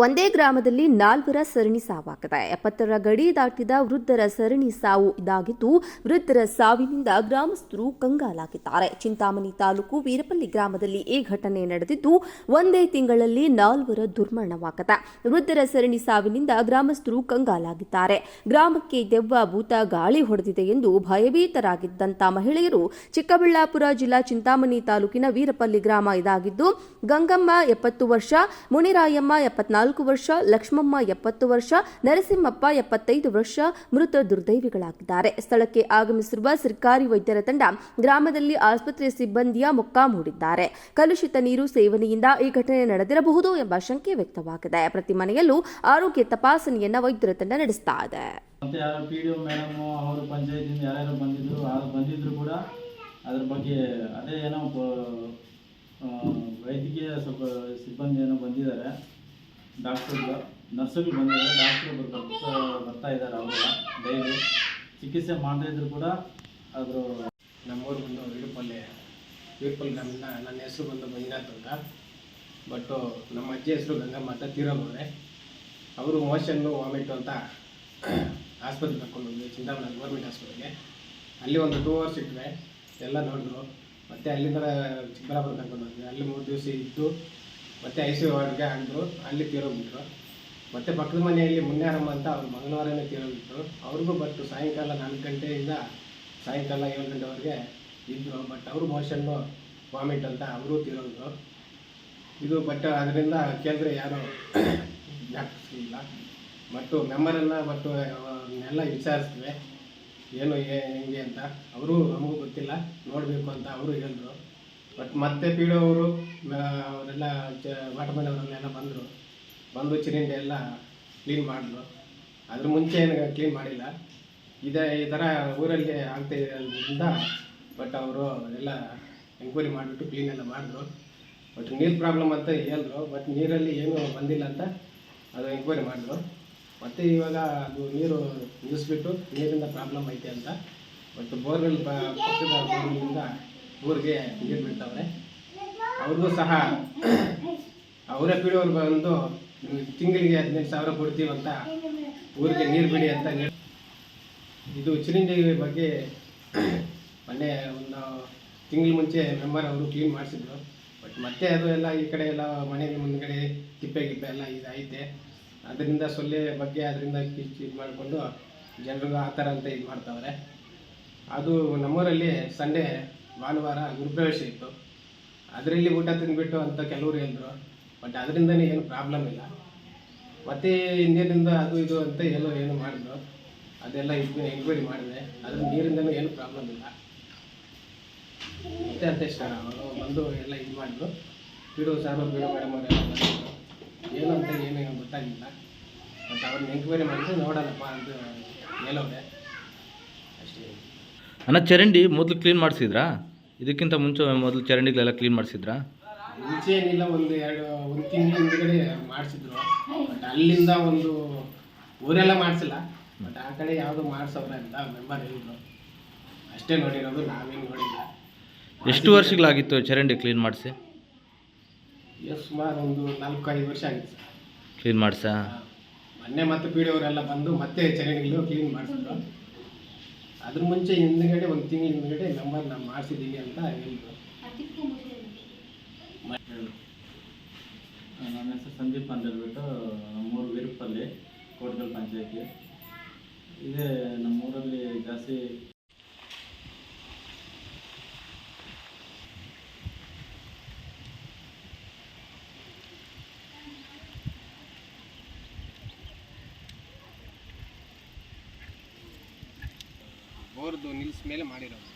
ಒಂದೇ ಗ್ರಾಮದಲ್ಲಿ 4 ಸರಣಿ ಸಾವಾಗಿದೆ. 70ರ ಗಡಿ ದಾಟಿದ ವೃದ್ಧರ ಸರಣಿ ಸಾವು ಇದಾಗಿದ್ದು, ವೃದ್ಧರ ಸಾವಿನಿಂದ ಗ್ರಾಮಸ್ಥರು ಕಂಗಾಲಾಗಿದ್ದಾರೆ. ಚಿಂತಾಮಣಿ ತಾಲೂಕು ವೀರಪಲ್ಲಿ ಗ್ರಾಮದಲ್ಲಿ ಈ ಘಟನೆ ನಡೆದಿದ್ದು, ಒಂದೇ ತಿಂಗಳಲ್ಲಿ 4 ದುರ್ಮರಣವಾಗಿದೆ. ವೃದ್ಧರ ಸರಣಿ ಸಾವಿನಿಂದ ಗ್ರಾಮಸ್ಥರು ಕಂಗಾಲಾಗಿದ್ದಾರೆ. ಗ್ರಾಮಕ್ಕೆ ದೆವ್ವ ಭೂತ ಗಾಳಿ ಹೊಡೆದಿದೆ ಎಂದು ಭಯಭೀತರಾಗಿದ್ದಂತ ಮಹಿಳೆಯರು ಚಿಕ್ಕಬಳ್ಳಾಪುರ ಜಿಲ್ಲಾ ಚಿಂತಾಮಣಿ ತಾಲೂಕಿನ ವೀರಪಲ್ಲಿ ಗ್ರಾಮ ಇದಾಗಿದ್ದು, ಗಂಗಮ್ಮ 70 ವರ್ಷ, ಮುನಿರಾಯಮ್ಮ 74 ವರ್ಷ, ಲಕ್ಷ್ಮಮ್ಮ 70 ವರ್ಷ, ನರಸಿಂಹಪ್ಪ 75 ವರ್ಷ ಮೃತ ದುರ್ದೈವಿಗಳಾಗಿದ್ದಾರೆ. ಸ್ಥಳಕ್ಕೆ ಆಗಮಿಸಿರುವ ಸರ್ಕಾರಿ ವೈದ್ಯರ ತಂಡ ಗ್ರಾಮದಲ್ಲಿ ಆಸ್ಪತ್ರೆ ಸಿಬ್ಬಂದಿಯ ಮೊಕ್ಕಾಂ ಹೂಡಿದ್ದಾರೆ. ಕಲುಷಿತ ನೀರು ಸೇವನೆಯಿಂದ ಈ ಘಟನೆ ನಡೆದಿರಬಹುದು ಎಂಬ ಶಂಕೆ ವ್ಯಕ್ತವಾಗಿದೆ. ಪ್ರತಿ ಮನೆಯಲ್ಲೂ ಆರೋಗ್ಯ ತಪಾಸಣೆಯನ್ನ ವೈದ್ಯರ ತಂಡ ನಡೆಸ್ತಾ ಇದೆ. ಮತ್ತೆ ಯಾರು ಪಿಡಿಒ ಮೇಡಮ್ ಅವರು ಪಂಚಾಯತಿಂದ ಯಾರ್ಯಾರು ಬಂದಿದ್ರು ಕೂಡ ಅದ್ರ ಬಗ್ಗೆ ಅದೇ ಏನೋ ವೈದ್ಯಕೀಯ ಸ್ವಲ್ಪ ಸಿಬ್ಬಂದಿ ಏನೋ ಬಂದಿದ್ದಾರೆ, ಡಾಕ್ಟರ್ಗಳು ನರ್ಸುಗಳು ಬಂದಿದ್ದಾರೆ, ಡಾಕ್ಟ್ರು ಬರ್ತಾ ಇದ್ದಾರೆ. ಅವರು ಡೈಲಿ ಚಿಕಿತ್ಸೆ ಮಾಡ್ತಾಯಿದ್ರು ಕೂಡ ಅದ್ರ ನಮ್ಮೂರು ಬಂದು ವೀರಪಲ್ಲಿ ಗ್ರಾಮದಿಂದ ನನ್ನ ಹೆಸರು ಬಂದು ಮಂಜುನಾಥ್ ಅಂತ. ಬಟ್ಟು ನಮ್ಮ ಅಜ್ಜಿ ಹೆಸರು ಗಂಗಮ್ಮ ಅಂತ ತೀರೋಗವ್ರೆ. ಅವರು ಮೋಷನ್ನು ವಾಮಿಟು ಅಂತ ಆಸ್ಪತ್ರೆಗೆ ಕರ್ಕೊಂಡು ಹೋದ್ವಿ, ಚಿಂತಾಮಣಿ ಗೌರ್ಮೆಂಟ್ ಆಸ್ಪತ್ರೆಗೆ. ಅಲ್ಲಿ ಒಂದು 2 ಅವರ್ಸ್ ಇಟ್ಟರೆ ಎಲ್ಲ ನೋಡಿದ್ರು. ಮತ್ತು ಅಲ್ಲಿಂದ ಚಿಕ್ಕಬಳ್ಳಾಪುರ ಕರ್ಕೊಂಡು ಹೋದ್ವಿ. ಅಲ್ಲಿ 3 ದಿವಸ ಇದ್ದು ಮತ್ತು ICU ವಾರ್ಡ್ಗೆ ಹಾಕಿದ್ರು, ಅಲ್ಲಿ ತೀರೋಗ್ಬಿಟ್ರು. ಮತ್ತು ಪಕ್ಕದ ಮನೆಯಲ್ಲಿ ಮುನ್ಯಾರಮ್ಮ ಅಂತ ಅವ್ರು ಮಂಗಳವಾರನೇ ತೀರೋಗಿದ್ರು. ಅವ್ರಿಗೂ ಬಟ್ ಸಾಯಂಕಾಲ 4 ಗಂಟೆಯಿಂದ ಸಾಯಂಕಾಲ 7 ಗಂಟೆವರೆಗೆ ಇದ್ದರು. ಬಟ್ ಅವರು ಮೋಷನ್ನು ವಾಮಿಟ್ ಅಂತ ಅವರು ತೀರೋಗಿದ್ರು. ಇದು ಬಟ್ ಅದರಿಂದ ಕೇಳಿದ್ರೆ ಯಾರು ಜ್ಞಾಪಿಸಿಲ್ಲ. ಮತ್ತು ಮೆಂಬರನ್ನು ಮತ್ತು ಎಲ್ಲ ವಿಚಾರಿಸಿದ್ವಿ, ಏನು ಹೆಂಗೆ ಅಂತ. ಅವರು ನಮಗೂ ಗೊತ್ತಿಲ್ಲ, ನೋಡಬೇಕು ಅಂತ ಅವರು ಹೇಳಿದ್ರು. ಬಟ್ ಮತ್ತೆ PDO ಅವರು ಅವರೆಲ್ಲ ವಾಟರ್ ಮನೆಯವರೆಲ್ಲ ಬಂದು ಚರಂಡಿ ಎಲ್ಲ ಕ್ಲೀನ್ ಮಾಡಿದ್ರು. ಅದ್ರ ಮುಂಚೆ ಏನು ಕ್ಲೀನ್ ಮಾಡಿಲ್ಲ. ಈ ಥರ ಊರಲ್ಲಿ ಆಗ್ತಾಯಿರೋದ್ರಿಂದ ಬಟ್ ಅವರು ಎಲ್ಲ ಎಂಕ್ವೈರಿ ಮಾಡಿಬಿಟ್ಟು ಕ್ಲೀನ್ ಎಲ್ಲ ಮಾಡಿದ್ರು. ಬಟ್ ನೀರು ಪ್ರಾಬ್ಲಮ್ ಅಂತ ಹೇಳಿದ್ರು. ಬಟ್ ನೀರಲ್ಲಿ ಏನೂ ಬಂದಿಲ್ಲ ಅಂತ ಅದು ಎಂಕ್ವೈರಿ ಮಾಡಿದ್ರು. ಮತ್ತು ಇವಾಗ ಅದು ನೀರು ನಿಲ್ಲಿಸ್ಬಿಟ್ಟು ನೀರಿಂದ ಪ್ರಾಬ್ಲಮ್ ಐತೆ ಅಂತ. ಬಟ್ ಬೋರ್ವೆಲ್ ಪಕ್ಕದ ಬೋರ್ವೆಲ್ಲಿಂದ ಊರಿಗೆ ನೀರು ಬಿಡ್ತಾವ್ರೆ. ಅವ್ರಿಗೂ ಸಹ ಅವರೇ PDO ಅವ್ರು ಬಂದು ತಿಂಗಳಿಗೆ 15,000 ಕೊಡ್ತೀವಂತ ಊರಿಗೆ ನೀರು ಬಿಡಿ ಅಂತ. ಇದು ಚರಂಡಿ ಬಗ್ಗೆ ಮೊನ್ನೆ ಒಂದು ತಿಂಗಳ ಮುಂಚೆ ಮೆಂಬರ್ ಅವರು ಕ್ಲೀನ್ ಮಾಡಿಸಿದ್ರು. ಬಟ್ ಮತ್ತೆ ಅದು ಎಲ್ಲ ಈ ಕಡೆ ಎಲ್ಲ ಮನೆ ಮುಂದ್ಗಡೆ ತಿಪ್ಪೆ ಎಲ್ಲ ಇದೈತೆ. ಅದರಿಂದ ಸೊಳ್ಳೆ ಬಗ್ಗೆ ಅದರಿಂದ ಇದು ಮಾಡಿಕೊಂಡು ಜನರಿಗೂ ಆ ಥರ ಅಂತ ಇದು ಮಾಡ್ತಾವ್ರೆ. ಅದು ನಮ್ಮೂರಲ್ಲಿ ಸಂಡೇ ಭಾನುವಾರ ಗುರುಪ್ರವೇಶ ಇತ್ತು. ಅದರಲ್ಲಿ ಊಟ ತಿಂದುಬಿಟ್ಟು ಅಂತ ಕೆಲವರು ಹೇಳಿದ್ರು. ಬಟ್ ಅದರಿಂದನೇ ಏನು ಪ್ರಾಬ್ಲಮ್ ಇಲ್ಲ. ಮತ್ತು ಇಂದಿನಿಂದ ಅದು ಇದು ಅಂತ ಏನು ಮಾಡಿದ್ರು. ಅದೆಲ್ಲ ಎಂಕ್ವೈರಿ ಮಾಡಿದೆ. ಅದ್ರ ನೀರಿಂದನೂ ಏನು ಪ್ರಾಬ್ಲಮ್ ಇಲ್ಲ. ಮತ್ತೆ ಅಂತ ಇಷ್ಟ ಅವರು ಬಂದು ಎಲ್ಲ ಇದು ಮಾಡಿದ್ರು. PDO ಸಾರು PDO ಮೇಡಮ್ ಅವರೆಲ್ಲ ಬಂದಿದ್ರು. ಏನು ಅಂತ ಏನು ಗೊತ್ತಾಗಿಲ್ಲ. ಬಟ್ ಅವ್ರನ್ನ ಎಂಕ್ವೈರಿ ಮಾಡಿದ್ರೆ ನೋಡೋಣಪ್ಪ ಅಂತ ಹೇಳೋದೆ ಅಷ್ಟೇ. ಅಣ್ಣ, ಚರಂಡಿ ಮೊದಲು ಕ್ಲೀನ್ ಮಾಡಿಸಿದ್ರಾ? ಇದಕ್ಕಿಂತ ಮುಂಚೆ ಮೊದಲು ಚರಂಡಿಗಳೆಲ್ಲ ಕ್ಲೀನ್ ಮಾಡಿಸಿದ್ರಾ? ಮುಂಚೆ ಏನಿಲ್ಲ, ಒಂದು ತಿಂಗಳ ಹಿಂದ್ಗಡೆ ಮಾಡಿಸಿದ್ರು. ಬಟ್ ಅಲ್ಲಿಂದ ಒಂದು ಊರೆಲ್ಲ ಮಾಡಿಸಿಲ್ಲ. ಬಟ್ ಆ ಕಡೆ ಯಾವುದೋ ಮಾಡಿಸೋರೆ ಅಂತ ಮೆಂಬರ್ ಹೇಳಿದ್ರು. ಅಷ್ಟೇ ನೋಡಿರೋದು, ನಾವೇನು ನೋಡಿಲ್ಲ. ಎಷ್ಟು ವರ್ಷಗಳಾಗಿತ್ತು ಚರಂಡಿ ಕ್ಲೀನ್ ಮಾಡಿಸಿ? ಸುಮಾರು ಒಂದು 4-5 ವರ್ಷ ಆಗಿತ್ತು ಸರ್ ಕ್ಲೀನ್ ಮಾಡಿಸಾ. ಮೊನ್ನೆ ಮತ್ತೆ PDO ಅವರೆಲ್ಲ ಬಂದು ಮತ್ತೆ ಚರಂಡಿಗಳು ಕ್ಲೀನ್ ಮಾಡಿಸಿದ್ರು. ಅದ್ರ ಮುಂಚೆ ಹಿಂದ್ಗಡೆ ಒಂದು ತಿಂಗಳ ಹಿಂದ್ಗಡೆ ಮೆಂಬರ್ ನಾನು ಮಾಡಿಸಿದ್ದೀನಿ ಅಂತ ಹೇಳಿದ್ರು. ನನ್ನ ಹೆಸರು ಸಂದೀಪ್ ಅಂತ ಹೇಳ್ಬಿಟ್ಟು, ನಮ್ಮೂರು ವೀರಪಲ್ಲಿ ಕೋಟಗಲ್ ಪಂಚಾಯತಿ. ಇದೇ ನಮ್ಮೂರಲ್ಲಿ ಜಾಸ್ತಿ ಬೋರ್ದು ನಿಲ್ಸ್ ಮೇಲೆ ಮಾಡಿರೋದು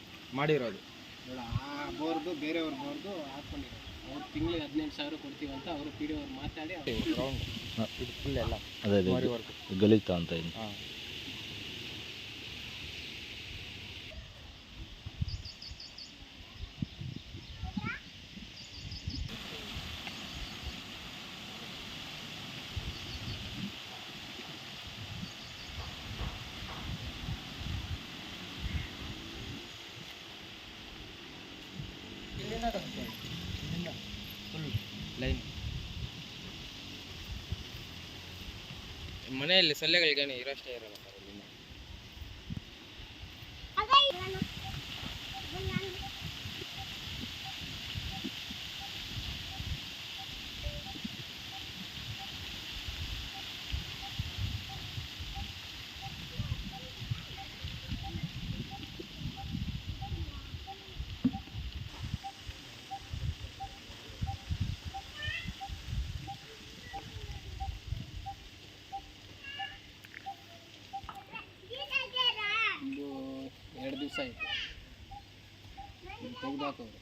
ನೋಡ. ಆ ಬೋರ್ದು ಬೇರೆಯವ್ರ ಬೋರ್ದು ಹಾಕ್ಕೊಂಡಿರೋದು. ಅವ್ರು ತಿಂಗಳಿಗೆ 15,000 ಕೊಡ್ತೀವಂತ ಅವರು PDO ಅವ್ರು ಮಾತಾಡಿ ಇದು ಫುಲ್ ಎಲ್ಲ ಅದೇ ಗಲೀತ ಅಂತ ಇದೆ. ಫುಲ್ ಲೈನ್ ಮನೆಯಲ್ಲಿ ಸೊಳ್ಳೆಗಳಿಗೇನು ಇರೋಷ್ಟೇ ಇರಲ್ಲ ಸರ್ ಇಲ್ಲಿಂದ. ಒಂದು 2 ದಿವಸ ಆಯಿತು ತೆಗೆದಾಕೋರು.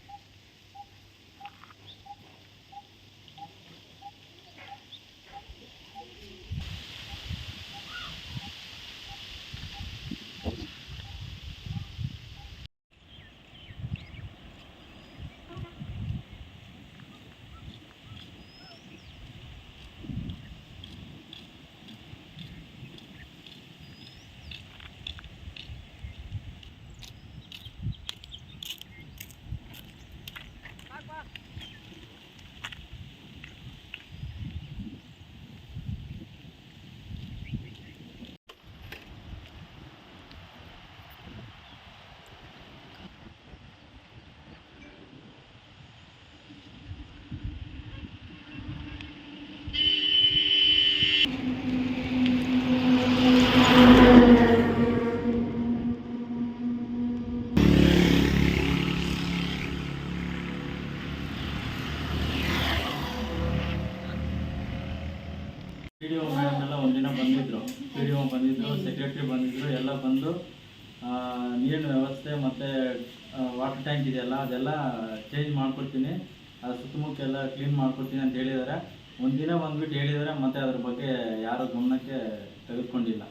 ಪಿ ಡಿ ಒ ಮೇಡಮ್ ಎಲ್ಲ ಒಂದಿನ ಬಂದಿದ್ದರು, ಪಿ ಡಿ ಒ ಬಂದಿದ್ದರು, ಸೆಕ್ರೆಟ್ರಿ ಬಂದಿದ್ದರು, ಎಲ್ಲ ಬಂದು ನೀರಿನ ವ್ಯವಸ್ಥೆ ಮತ್ತು ವಾಟರ್ ಟ್ಯಾಂಕ್ ಇದೆಯಲ್ಲ ಅದೆಲ್ಲ ಚೇಂಜ್ ಮಾಡ್ಕೊಡ್ತೀನಿ, ಅದು ಸುತ್ತಮುತ್ತ ಎಲ್ಲ ಕ್ಲೀನ್ ಮಾಡ್ಕೊಡ್ತೀನಿ ಅಂತ ಹೇಳಿದ್ದಾರೆ. ಒಂದಿನ ಬಂದ್ಬಿಟ್ಟು ಹೇಳಿದ್ದಾರೆ, ಮತ್ತು ಅದ್ರ ಬಗ್ಗೆ ಯಾರೂ ಗಮನಕ್ಕೆ ತೆಗೆದುಕೊಂಡಿಲ್ಲ.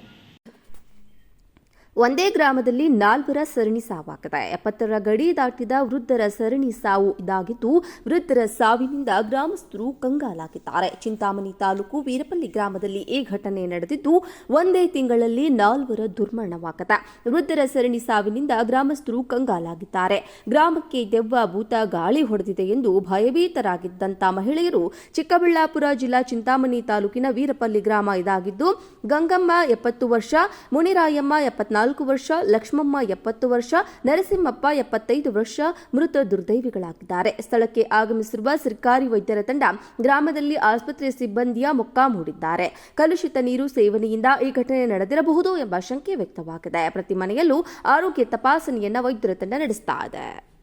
ಒಂದೇ ಗ್ರಾಮದಲ್ಲಿ 4 ಸರಣಿ ಸಾವಾಗಿದೆ. 70ರ ಗಡಿ ದಾಟಿದ ವೃದ್ಧರ ಸರಣಿ ಸಾವು ಇದಾಗಿದ್ದು, ವೃದ್ಧರ ಸಾವಿನಿಂದ ಗ್ರಾಮಸ್ಥರು ಕಂಗಾಲಾಗಿದ್ದಾರೆ. ಚಿಂತಾಮಣಿ ತಾಲೂಕು ವೀರಪಲ್ಲಿ ಗ್ರಾಮದಲ್ಲಿ ಈ ಘಟನೆ ನಡೆದಿದ್ದು, ಒಂದೇ ತಿಂಗಳಲ್ಲಿ 4 ದುರ್ಮರಣವಾಗಿದೆ. ವೃದ್ಧರ ಸರಣಿ ಸಾವಿನಿಂದ ಗ್ರಾಮಸ್ಥರು ಕಂಗಾಲಾಗಿದ್ದಾರೆ. ಗ್ರಾಮಕ್ಕೆ ದೆವ್ವ ಭೂತ ಗಾಳಿ ಹೊಡೆದಿದೆ ಎಂದು ಭಯಭೀತರಾಗಿದ್ದಂತ ಮಹಿಳೆಯರು ಚಿಕ್ಕಬಳ್ಳಾಪುರ ಜಿಲ್ಲಾ ಚಿಂತಾಮಣಿ ತಾಲೂಕಿನ ವೀರಪಲ್ಲಿ ಗ್ರಾಮ ಇದಾಗಿದ್ದು, ಗಂಗಮ್ಮ 70 ವರ್ಷ, ಮುನಿರಾಯಮ್ಮ 74 ವರ್ಷ, ಲಕ್ಷ್ಮಮ್ಮ 70 ವರ್ಷ, ನರಸಿಂಹಪ್ಪ 75 ವರ್ಷ ಮೃತ ದುರ್ದೈವಿಗಳಾಗಿದ್ದಾರೆ. ಸ್ಥಳಕ್ಕೆ ಆಗಮಿಸಿರುವ ಸರ್ಕಾರಿ ವೈದ್ಯರ ತಂಡ ಗ್ರಾಮದಲ್ಲಿ ಆಸ್ಪತ್ರೆ ಸಿಬ್ಬಂದಿಯ ಮೊಕ್ಕಾಂ ಹೂಡಿದ್ದಾರೆ. ಕಲುಷಿತ ನೀರು ಸೇವನೆಯಿಂದ ಈ ಘಟನೆ ನಡೆದಿರಬಹುದು ಎಂಬ ಶಂಕೆ ವ್ಯಕ್ತವಾಗಿದೆ. ಪ್ರತಿ ಮನೆಯಲ್ಲೂ ಆರೋಗ್ಯ ತಪಾಸಣೆಯನ್ನ ವೈದ್ಯರ ತಂಡ ನಡೆಸ್ತಾ ಇದೆ.